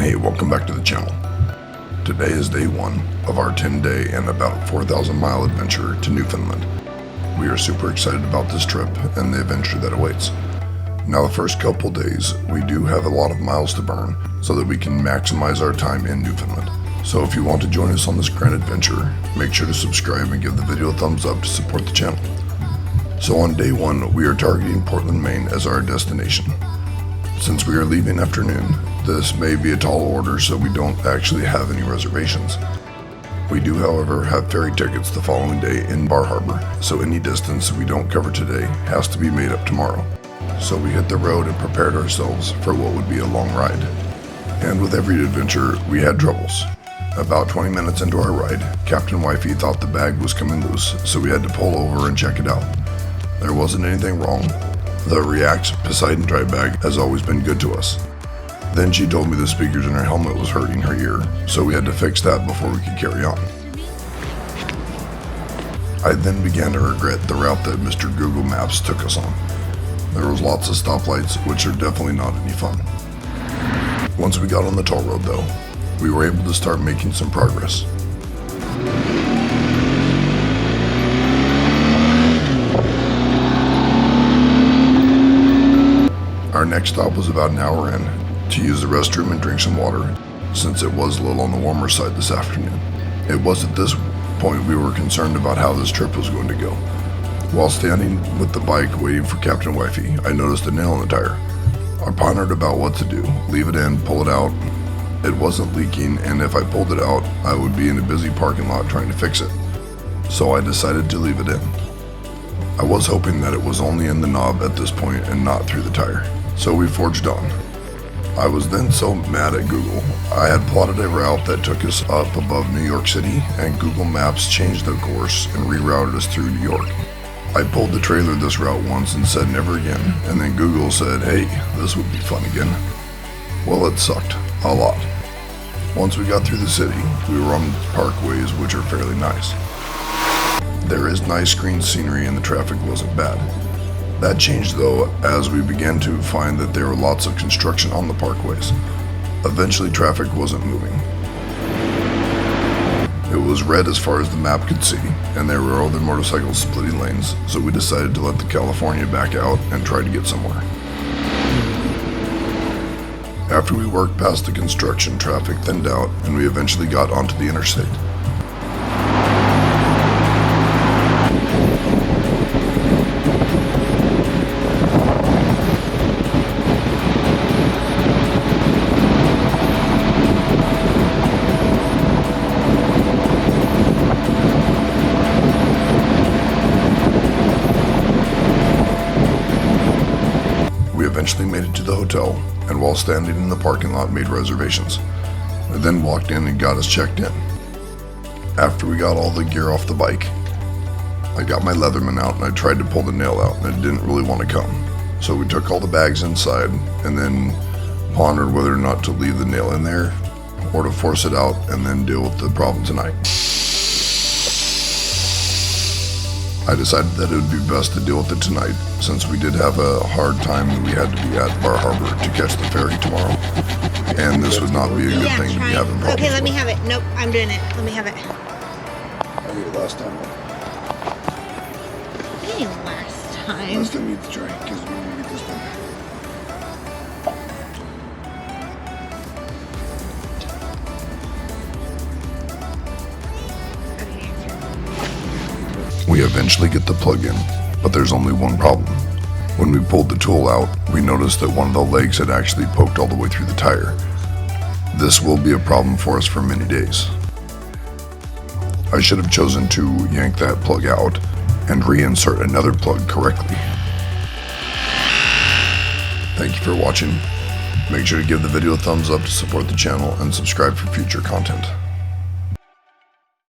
hey, welcome back to the channel. Today is day 1 of our 10-day and about 4,000 mile adventure to Newfoundland. We are super excited about this trip and the adventure that awaits. Now the first couple days, we do have a lot of miles to burn so that we can maximize our time in Newfoundland. So if you want to join us on this grand adventure, make sure to subscribe and give the video a thumbs up to support the channel. So on day 1, we are targeting Portland, Maine as our destination. Since we are leaving afternoon, this may be a tall order, so we don't actually have any reservations. We do, however, have ferry tickets the following day in Bar Harbor, so any distance we don't cover today has to be made up tomorrow. So we hit the road and prepared ourselves for what would be a long ride. And with every adventure, we had troubles. About 20 minutes into our ride, Captain Wifey thought the bag was coming loose, so we had to pull over and check it out. There wasn't anything wrong. The React Poseidon dry bag has always been good to us. Then she told me the speakers in her helmet was hurting her ear, so we had to fix that before we could carry on. I then began to regret the route that Mr. Google Maps took us on. There was lots of stoplights, which are definitely not any fun. Once we got on the toll road though, we were able to start making some progress. Our next stop was about an hour in, to use the restroom and drink some water, since it was a little on the warmer side this afternoon. It was at this point we were concerned about how this trip was going to go. While standing with the bike waiting for Captain Wifey, I noticed a nail in the tire. I pondered about what to do, leave it in, pull it out. It wasn't leaking, and if I pulled it out, I would be in a busy parking lot trying to fix it. So I decided to leave it in. I was hoping that it was only in the knob at this point and not through the tire. So we forged on. I was then so mad at Google. I had plotted a route that took us up above New York City, and Google Maps changed the course and rerouted us through New York. I pulled the trailer this route once and said never again, and then Google said, hey, this would be fun again. Well, it sucked a lot. Once we got through the city, we were on parkways, which are fairly nice. There is nice green scenery and the traffic wasn't bad. That changed though as we began to find that there were lots of construction on the parkways. Eventually traffic wasn't moving. It was red as far as the map could see, and there were other motorcycles splitting lanes, so we decided to let the California back out and try to get somewhere. After we worked past the construction, traffic thinned out and we eventually got onto the interstate. We eventually made it to the hotel, and while standing in the parking lot made reservations. I then walked in and got us checked in. After we got all the gear off the bike, I got my Leatherman out and I tried to pull the nail out and it didn't really want to come. So we took all the bags inside and then pondered whether or not to leave the nail in there or to force it out and then deal with the problem tonight. I decided that it would be best to deal with it tonight, since we did have a hard time and we had to be at Bar Harbor to catch the ferry tomorrow. And this would not be a good thing to be having problems. Okay, let me have it. Nope, I'm doing it. Let me have it. I did it last time. What do you mean last time? Last time you had to try, because we didn't get this done. We eventually get the plug in, but there's only one problem. When we pulled the tool out, we noticed that one of the legs had actually poked all the way through the tire. This will be a problem for us for many days. I should have chosen to yank that plug out and reinsert another plug correctly. Thank you for watching. Make sure to give the video a thumbs up to support the channel and subscribe for future content.